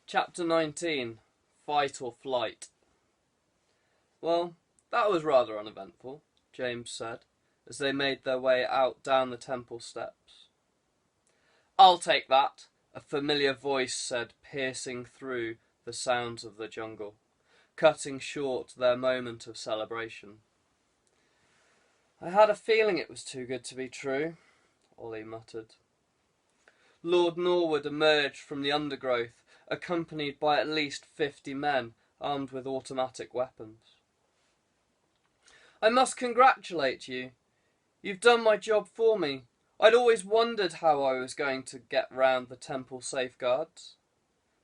Chapter 19. Fight or Flight. Well, that was rather uneventful, James said, as they made their way out down the temple steps. I'll take that, a familiar voice said, piercing through the sounds of the jungle, cutting short their moment of celebration. I had a feeling it was too good to be true, Ollie muttered. Lord Norwood emerged from the undergrowth, accompanied by at least 50 men armed with automatic weapons. I must congratulate you. You've done my job for me. I'd always wondered how I was going to get round the temple safeguards.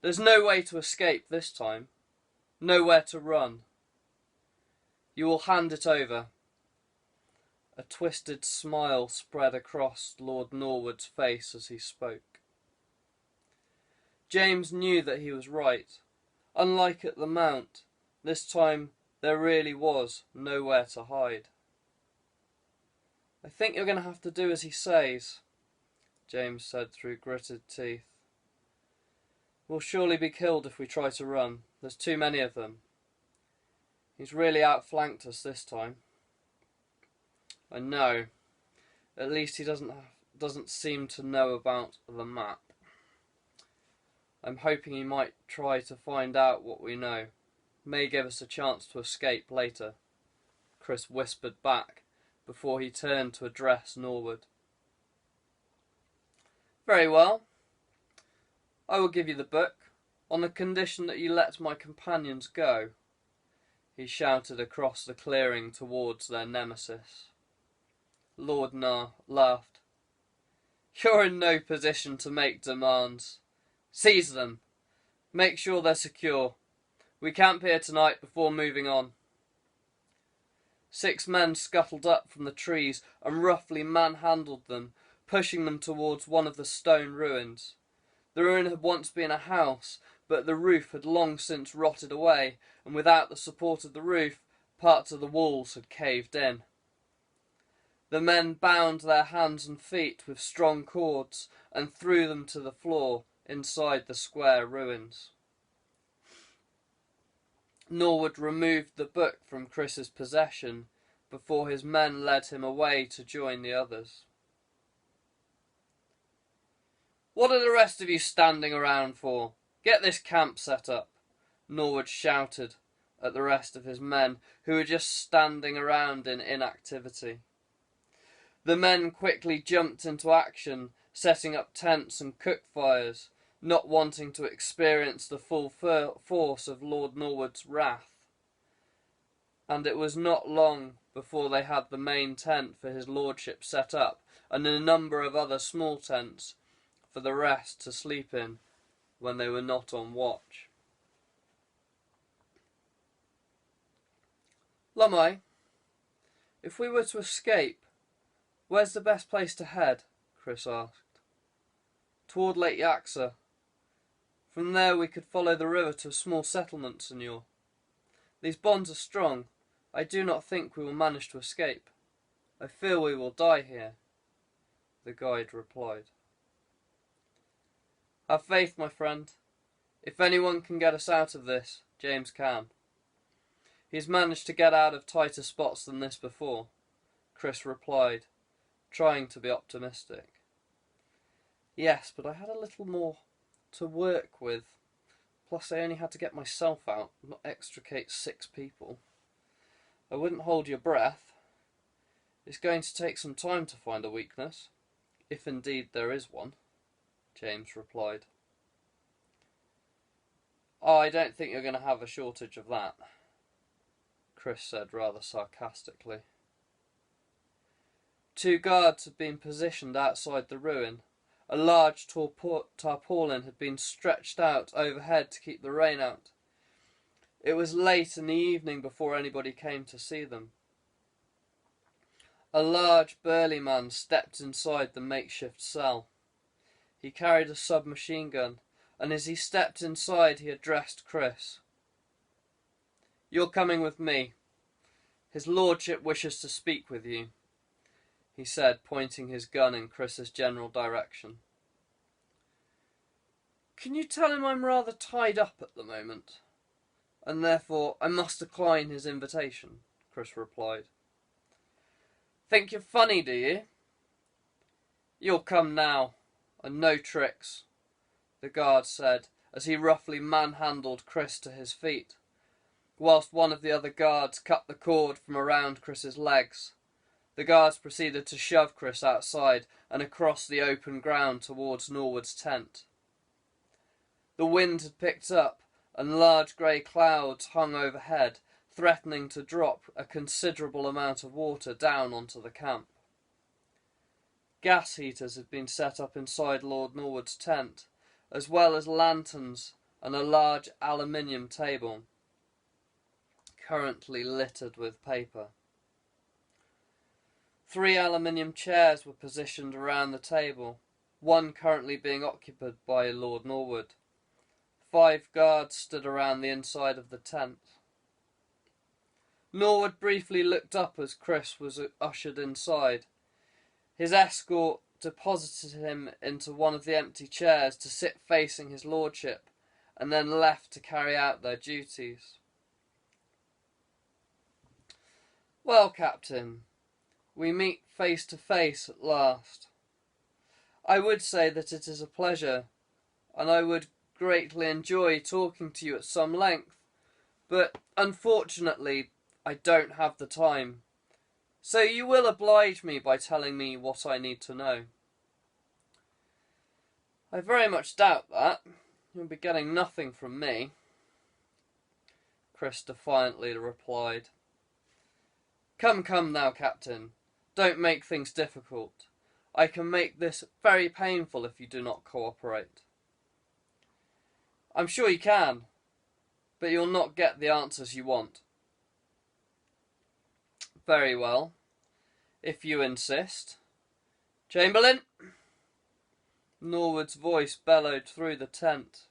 There's no way to escape this time. Nowhere to run. You will hand it over. A twisted smile spread across Lord Norwood's face as he spoke. James knew that he was right. Unlike at the Mount, this time there really was nowhere to hide. I think you're going to have to do as he says, James said through gritted teeth. We'll surely be killed if we try to run. There's too many of them. He's really outflanked us this time. I know. At least he doesn't seem to know about the map. I'm hoping he might try to find out what we know. May give us a chance to escape later, Chris whispered back before he turned to address Norwood. Very well. I will give you the book, on the condition that you let my companions go, he shouted across the clearing towards their nemesis. Lord Nar laughed. You're in no position to make demands. Seize them. Make sure they're secure. We camp here tonight before moving on. 6 men scuttled up from the trees and roughly manhandled them, pushing them towards one of the stone ruins. The ruin had once been a house, but the roof had long since rotted away, and without the support of the roof, parts of the walls had caved in. The men bound their hands and feet with strong cords and threw them to the floor inside the square ruins. Norwood removed the book from Chris's possession before his men led him away to join the others. What are the rest of you standing around for? Get this camp set up, Norwood shouted at the rest of his men, who were just standing around in inactivity. The men quickly jumped into action, setting up tents and cook fires, not wanting to experience the full force of Lord Norwood's wrath. And it was not long before they had the main tent for his lordship set up, and a number of other small tents for the rest to sleep in when they were not on watch. Lumai, if we were to escape, where's the best place to head? Chris asked. Toward Lake Yaxer. From there we could follow the river to a small settlement, senor. These bonds are strong. I do not think we will manage to escape. I fear we will die here, the guide replied. Have faith, my friend. If anyone can get us out of this, James can. He's managed to get out of tighter spots than this before, Chris replied, trying to be optimistic. Yes, but I had a little more to work with. Plus I only had to get myself out, not extricate 6 people. I wouldn't hold your breath. It's going to take some time to find a weakness, if indeed there is one, James replied. Oh, I don't think you're going to have a shortage of that, Chris said rather sarcastically. 2 guards had been positioned outside the ruin. A large tarpaulin had been stretched out overhead to keep the rain out. It was late in the evening before anybody came to see them. A large burly man stepped inside the makeshift cell. He carried a submachine gun, and as he stepped inside he addressed Chris. You're coming with me. His lordship wishes to speak with you, he said, pointing his gun in Chris's general direction. Can you tell him I'm rather tied up at the moment, and therefore I must decline his invitation? Chris replied. Think you're funny, do you? You'll come now, and no tricks, the guard said, as he roughly manhandled Chris to his feet, whilst one of the other guards cut the cord from around Chris's legs. The guards proceeded to shove Chris outside and across the open ground towards Norwood's tent. The wind had picked up, and large grey clouds hung overhead, threatening to drop a considerable amount of water down onto the camp. Gas heaters had been set up inside Lord Norwood's tent, as well as lanterns and a large aluminium table, currently littered with paper. 3 aluminium chairs were positioned around the table, one currently being occupied by Lord Norwood. 5 guards stood around the inside of the tent. Norwood briefly looked up as Chris was ushered inside. His escort deposited him into one of the empty chairs to sit facing his lordship, and then left to carry out their duties. Well, Captain, we meet face to face at last. I would say that it is a pleasure, and I would greatly enjoy talking to you at some length, but unfortunately I don't have the time. So you will oblige me by telling me what I need to know. I very much doubt that. You'll be getting nothing from me, Chris defiantly replied. Come now, Captain. Don't make things difficult. I can make this very painful if you do not cooperate. I'm sure you can, but you'll not get the answers you want. Very well, if you insist. Chamberlain! Norwood's voice bellowed through the tent.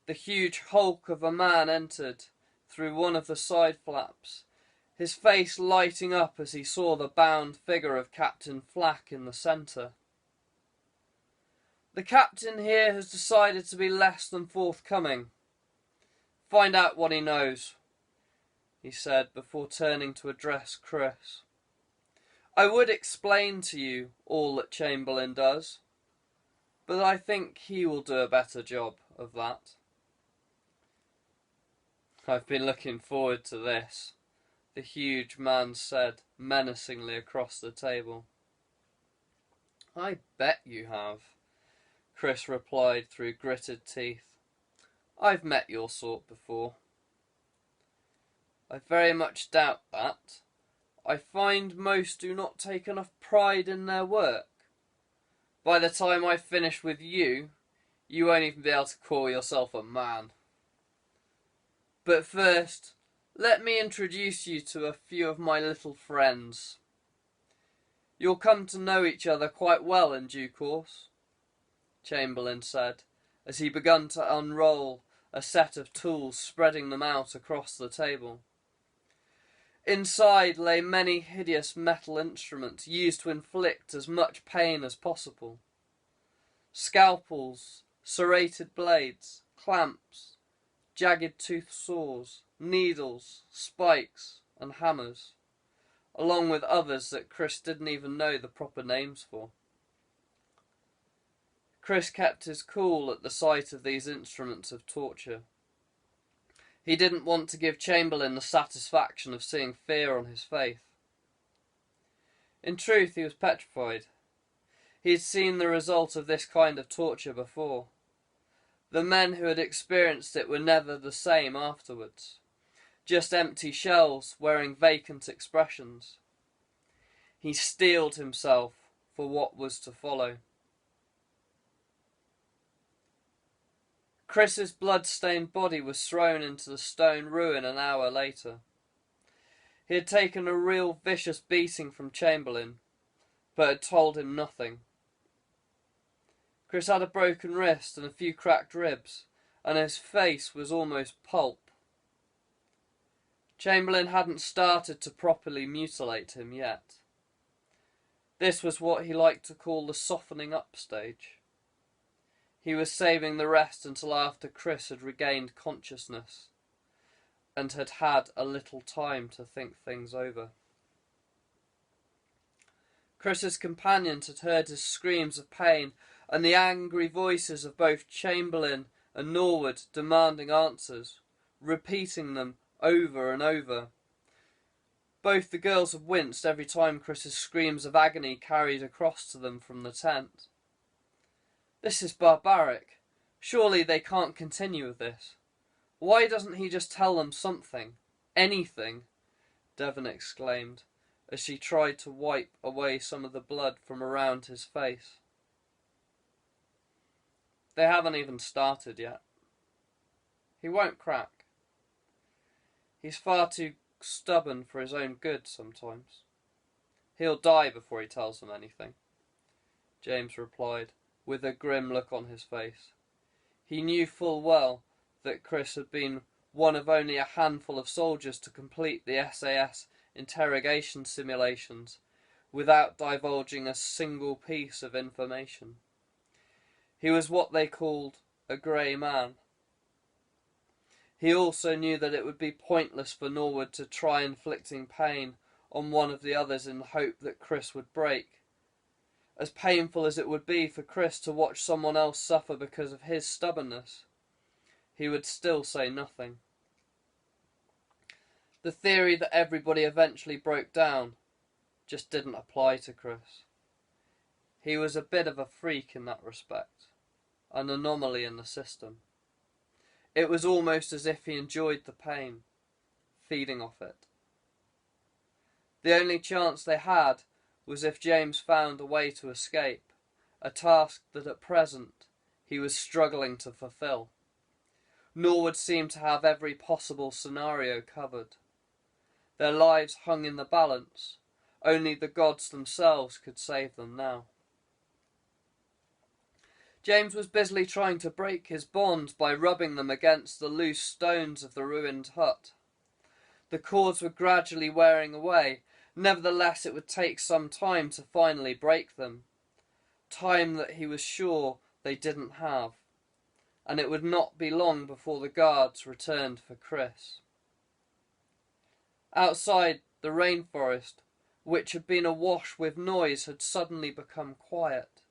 The huge hulk of a man entered through one of the side flaps, his face lighting up as he saw the bound figure of Captain Flack in the centre. The captain here has decided to be less than forthcoming. Find out what he knows, he said before turning to address Chris. I would explain to you all that Chamberlain does, but I think he will do a better job of that. I've been looking forward to this, the huge man said menacingly across the table. I bet you have, Chris replied through gritted teeth. I've met your sort before. I very much doubt that. I find most do not take enough pride in their work. By the time I finish with you, you won't even be able to call yourself a man. But first, let me introduce you to a few of my little friends. You'll come to know each other quite well in due course, Chamberlain said, as he began to unroll a set of tools, spreading them out across the table. Inside lay many hideous metal instruments used to inflict as much pain as possible. Scalpels, serrated blades, clamps, jagged-toothed saws, needles, spikes, and hammers, along with others that Chris didn't even know the proper names for. Chris kept his cool at the sight of these instruments of torture. He didn't want to give Chamberlain the satisfaction of seeing fear on his face. In truth, he was petrified. He had seen the result of this kind of torture before. The men who had experienced it were never the same afterwards. Just empty shells wearing vacant expressions. He steeled himself for what was to follow. Chris's blood-stained body was thrown into the stone ruin an hour later. He had taken a real vicious beating from Chamberlain, but had told him nothing. Chris had a broken wrist and a few cracked ribs, and his face was almost pulp. Chamberlain hadn't started to properly mutilate him yet. This was what he liked to call the softening up stage. he was saving the rest until after Chris had regained consciousness and had had a little time to think things over. Chris's companions had heard his screams of pain and the angry voices of both Chamberlain and Norwood demanding answers, repeating them over and over. Both the girls had winced every time Chris's screams of agony carried across to them from the tent. This is barbaric. Surely they can't continue with this. Why doesn't he just tell them something? Anything? Devon exclaimed, as she tried to wipe away some of the blood from around his face. They haven't even started yet. He won't crack. He's far too stubborn for his own good sometimes. He'll die before he tells them anything, James replied, with a grim look on his face. He knew full well that Chris had been one of only a handful of soldiers to complete the SAS interrogation simulations without divulging a single piece of information. He was what they called a grey man. He also knew that it would be pointless for Norwood to try inflicting pain on one of the others in the hope that Chris would break. As painful as it would be for Chris to watch someone else suffer because of his stubbornness, he would still say nothing. The theory that everybody eventually broke down just didn't apply to Chris. He was a bit of a freak in that respect, an anomaly in the system. It was almost as if he enjoyed the pain, feeding off it. The only chance they had was if James found a way to escape, a task that at present he was struggling to fulfill. Norwood seemed to have every possible scenario covered. Their lives hung in the balance. Only the gods themselves could save them now. James was busily trying to break his bonds by rubbing them against the loose stones of the ruined hut. The cords were gradually wearing away. Nevertheless, it would take some time to finally break them. Time that he was sure they didn't have. And it would not be long before the guards returned for Chris. Outside, the rainforest, which had been awash with noise, had suddenly become quiet.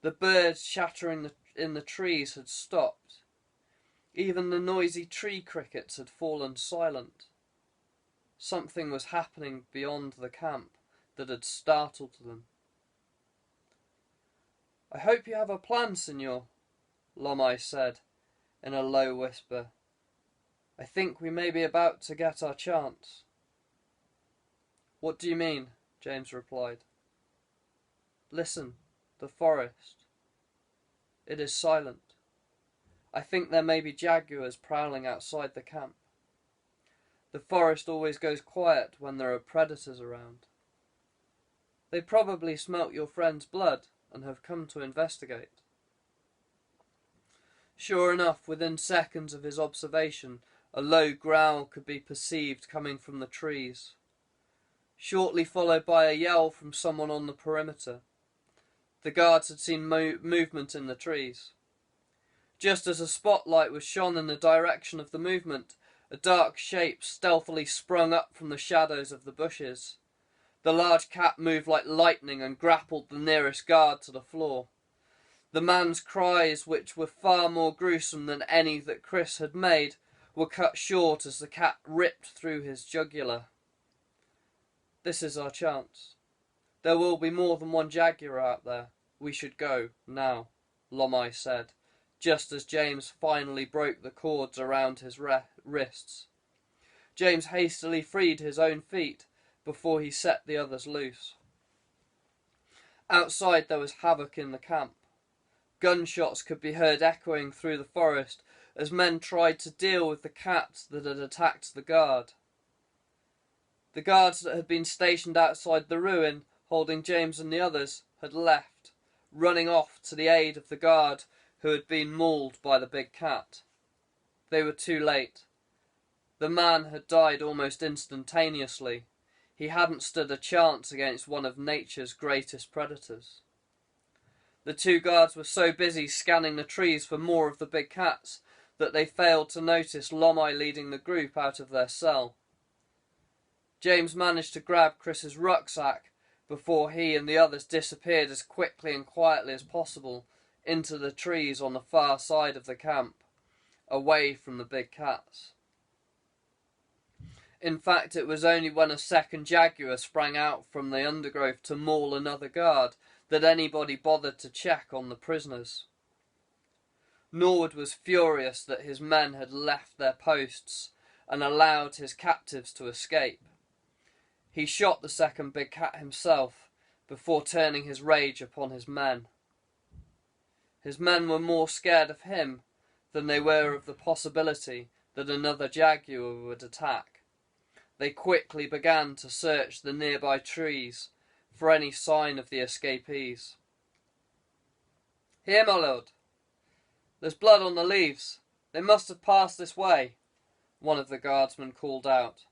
The birds chattering in the trees had stopped. Even the noisy tree crickets had fallen silent. Something was happening beyond the camp that had startled them. "I hope you have a plan, Signor," Lomai said in a low whisper. "I think we may be about to get our chance." "What do you mean?" James replied. "Listen, the forest. It is silent. I think there may be jaguars prowling outside the camp. The forest always goes quiet when there are predators around. They probably smelt your friend's blood and have come to investigate." Sure enough, within seconds of his observation, a low growl could be perceived coming from the trees, shortly followed by a yell from someone on the perimeter. The guards had seen movement in the trees. Just as a spotlight was shone in the direction of the movement, a dark shape stealthily sprung up from the shadows of the bushes. The large cat moved like lightning and grappled the nearest guard to the floor. The man's cries, which were far more gruesome than any that Chris had made, were cut short as the cat ripped through his jugular. "This is our chance. There will be more than one jaguar out there. We should go, now," Lomai said, just as James finally broke the cords around his wrists. James hastily freed his own feet before he set the others loose. Outside there was havoc in the camp. Gunshots could be heard echoing through the forest as men tried to deal with the cats that had attacked the guard. The guards that had been stationed outside the ruin, holding James and the others, had left, running off to the aid of the guard who had been mauled by the big cat. They were too late. The man had died almost instantaneously. He hadn't stood a chance against one of nature's greatest predators. The two guards were so busy scanning the trees for more of the big cats that they failed to notice Lomai leading the group out of their cell. James managed to grab Chris's rucksack before he and the others disappeared as quickly and quietly as possible into the trees on the far side of the camp, away from the big cats. In fact, it was only when a second jaguar sprang out from the undergrowth to maul another guard that anybody bothered to check on the prisoners. Norwood was furious that his men had left their posts and allowed his captives to escape. He shot the second big cat himself before turning his rage upon his men. His men were more scared of him than they were of the possibility that another jaguar would attack. They quickly began to search the nearby trees for any sign of the escapees. "Here, my lord. There's blood on the leaves. They must have passed this way," one of the guardsmen called out,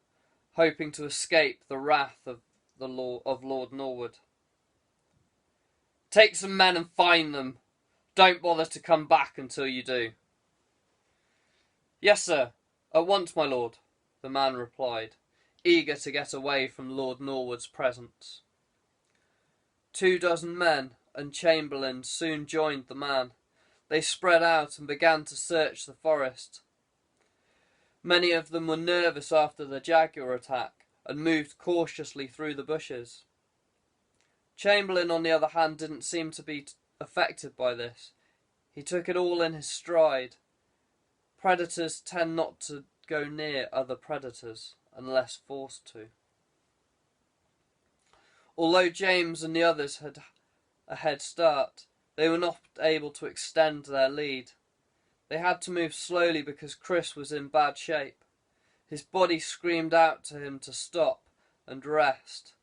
hoping to escape the wrath of Lord Norwood. "Take some men and find them. Don't bother to come back until you do." "Yes, sir, at once, my lord," the man replied, eager to get away from Lord Norwood's presence. 24 men and chamberlains soon joined the man. They spread out and began to search the forest. Many of them were nervous after the jaguar attack and moved cautiously through the bushes. Chamberlain, on the other hand, didn't seem to be affected by this. He took it all in his stride. Predators tend not to go near other predators unless forced to. Although James and the others had a head start, they were not able to extend their lead. They had to move slowly because Chris was in bad shape. His body screamed out to him to stop and rest.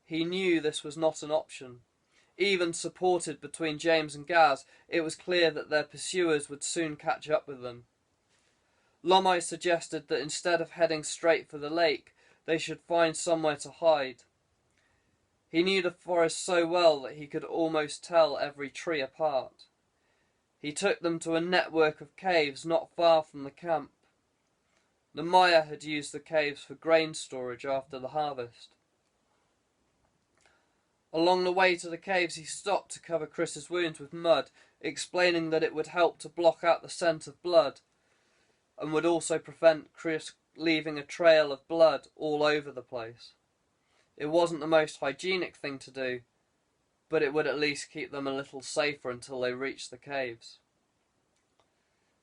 He knew this was not an option. Even supported between James and Gaz, it was clear that their pursuers would soon catch up with them. Lomai suggested that instead of heading straight for the lake, they should find somewhere to hide. He knew the forest so well that he could almost tell every tree apart. He took them to a network of caves not far from the camp. The Maya had used the caves for grain storage after the harvest. Along the way to the caves, he stopped to cover Chris's wounds with mud, explaining that it would help to block out the scent of blood and would also prevent Chris leaving a trail of blood all over the place. It wasn't the most hygienic thing to do, but it would at least keep them a little safer until they reached the caves.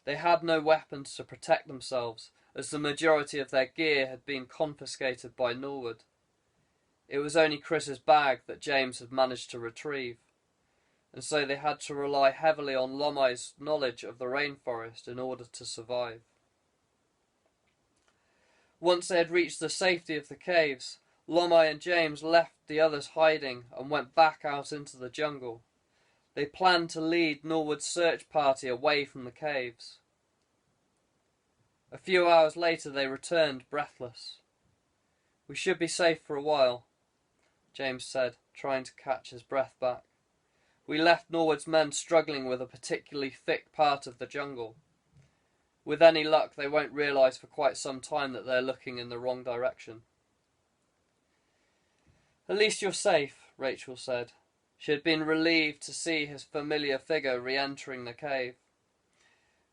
They had no weapons to protect themselves, as the majority of their gear had been confiscated by Norwood. It was only Chris's bag that James had managed to retrieve, and so they had to rely heavily on Lomai's knowledge of the rainforest in order to survive. Once they had reached the safety of the caves, Lomai and James left the others hiding and went back out into the jungle. They planned to lead Norwood's search party away from the caves. A few hours later they returned, breathless. "We should be safe for a while," James said, trying to catch his breath back. "We left Norwood's men struggling with a particularly thick part of the jungle. With any luck, they won't realise for quite some time that they're looking in the wrong direction." "At least you're safe," Rachel said. She had been relieved to see his familiar figure re-entering the cave.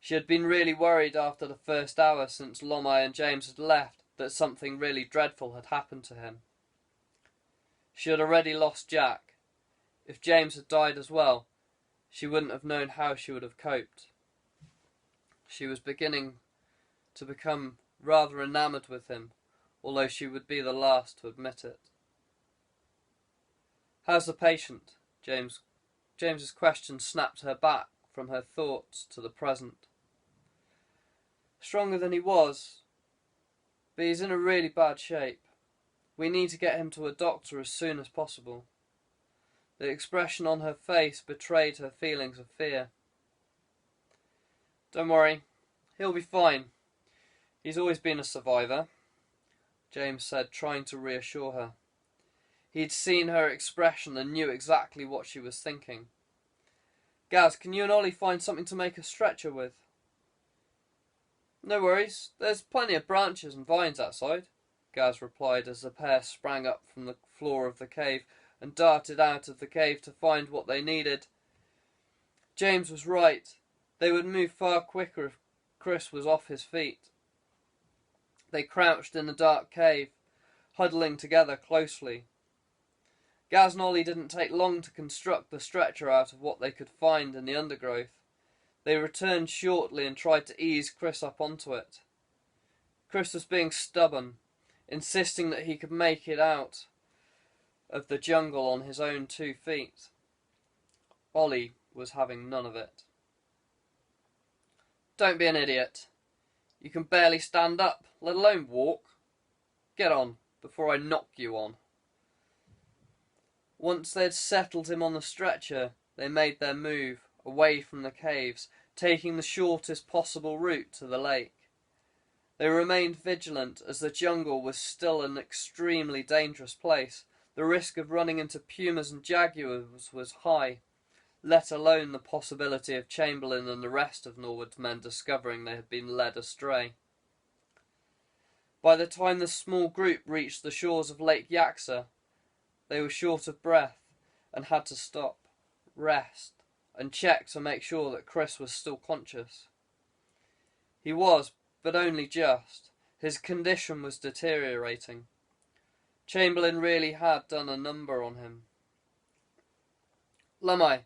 She had been really worried after the first hour since Lomai and James had left that something really dreadful had happened to him. She had already lost Jack. If James had died as well, she wouldn't have known how she would have coped. She was beginning to become rather enamoured with him, although she would be the last to admit it. "How's the patient?" James's question snapped her back from her thoughts to the present. "Stronger than he was, but he's in a really bad shape. We need to get him to a doctor as soon as possible." The expression on her face betrayed her feelings of fear. "Don't worry, he'll be fine. He's always been a survivor," James said, trying to reassure her. He'd seen her expression and knew exactly what she was thinking. Gaz, can you and Ollie find something to make a stretcher with? No worries, there's plenty of branches and vines outside, Gaz replied as the pair sprang up from the floor of the cave and darted out of the cave to find what they needed. James was right. They would move far quicker if Chris was off his feet. They crouched in the dark cave, huddling together closely. Gaz and Ollie didn't take long to construct the stretcher out of what they could find in the undergrowth. They returned shortly and tried to ease Chris up onto it. Chris was being stubborn, insisting that he could make it out of the jungle on his own 2 feet. Ollie was having none of it. Don't be an idiot. You can barely stand up, let alone walk. Get on, before I knock you on. Once they had settled him on the stretcher, they made their move, away from the caves, taking the shortest possible route to the lake. They remained vigilant, as the jungle was still an extremely dangerous place. The risk of running into pumas and jaguars was high, let alone the possibility of Chamberlain and the rest of Norwood's men discovering they had been led astray. By the time the small group reached the shores of Lake Yaxer, they were short of breath and had to stop, rest, and check to make sure that Chris was still conscious. He was, but only just. His condition was deteriorating. Chamberlain really had done a number on him. Lumai,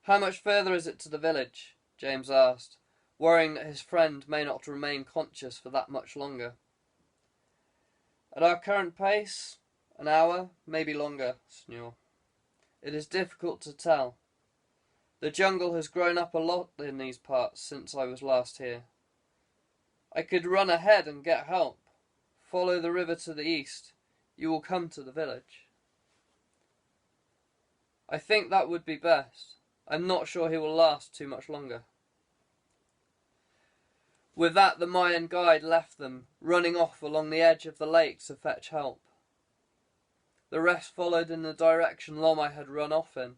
how much further is it to the village? James asked, worrying that his friend may not remain conscious for that much longer. At our current pace, an hour, maybe longer, Senor. It is difficult to tell. The jungle has grown up a lot in these parts since I was last here. I could run ahead and get help. Follow the river to the east. You will come to the village. I think that would be best. I'm not sure he will last too much longer. With that, the Mayan guide left them, running off along the edge of the lake to fetch help. The rest followed in the direction Lomai had run off in.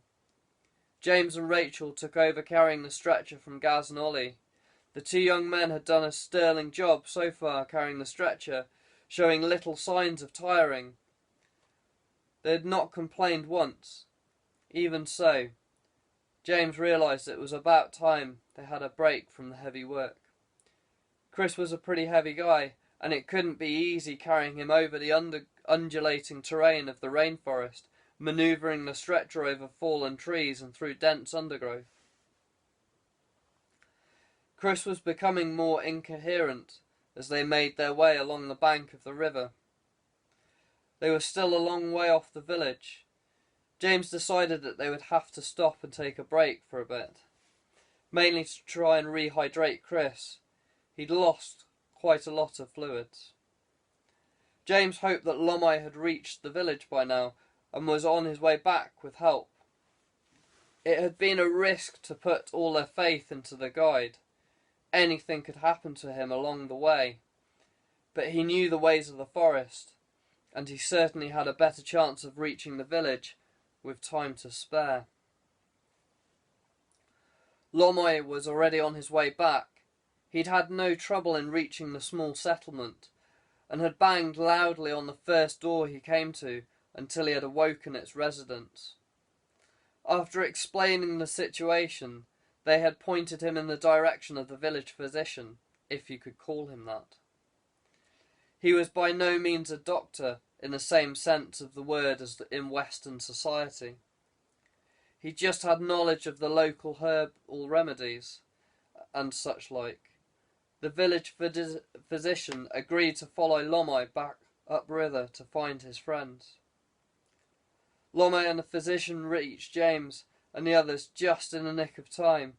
James and Rachel took over carrying the stretcher from Gaz and Ollie. The 2 young men had done a sterling job so far carrying the stretcher, showing little signs of tiring. They had not complained once. Even so, James realised it was about time they had a break from the heavy work. Chris was a pretty heavy guy, and it couldn't be easy carrying him over the undulating terrain of the rainforest, manoeuvring the stretcher over fallen trees and through dense undergrowth. Chris was becoming more incoherent as they made their way along the bank of the river. They were still a long way off the village. James decided that they would have to stop and take a break for a bit, mainly to try and rehydrate Chris. He'd lost quite a lot of fluids. James hoped that Lomai had reached the village by now and was on his way back with help. It had been a risk to put all their faith into the guide. Anything could happen to him along the way, but he knew the ways of the forest, and he certainly had a better chance of reaching the village with time to spare. Lomai was already on his way back. He'd had no trouble in reaching the small settlement, and had banged loudly on the first door he came to until he had awoken its residents. After explaining the situation, they had pointed him in the direction of the village physician, if you could call him that. He was by no means a doctor in the same sense of the word as in Western society. He just had knowledge of the local herbal remedies and such like. The village physician agreed to follow Lomai back upriver to find his friends. Lomai and the physician reached James and the others just in the nick of time.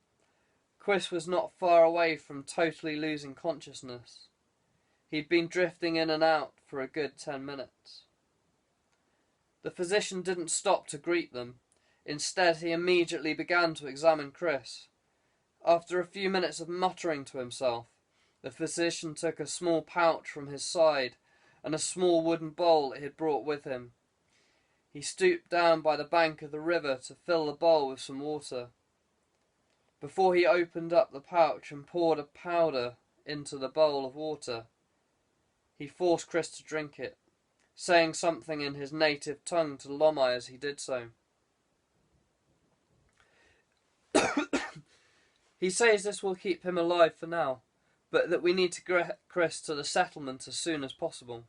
Chris was not far away from totally losing consciousness. He'd been drifting in and out for a good 10 minutes. The physician didn't stop to greet them. Instead, he immediately began to examine Chris. After a few minutes of muttering to himself, the physician took a small pouch from his side and a small wooden bowl he had brought with him. He stooped down by the bank of the river to fill the bowl with some water. Before he opened up the pouch and poured a powder into the bowl of water, he forced Chris to drink it, saying something in his native tongue to Lomai as he did so. He says this will keep him alive for now, but that we need to get Chris to the settlement as soon as possible.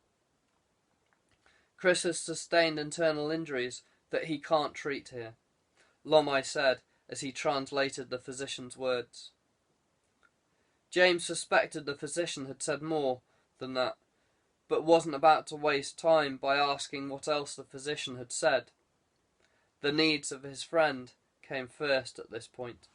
Chris has sustained internal injuries that he can't treat here, Lomai said as he translated the physician's words. James suspected the physician had said more than that, but wasn't about to waste time by asking what else the physician had said. The needs of his friend came first at this point.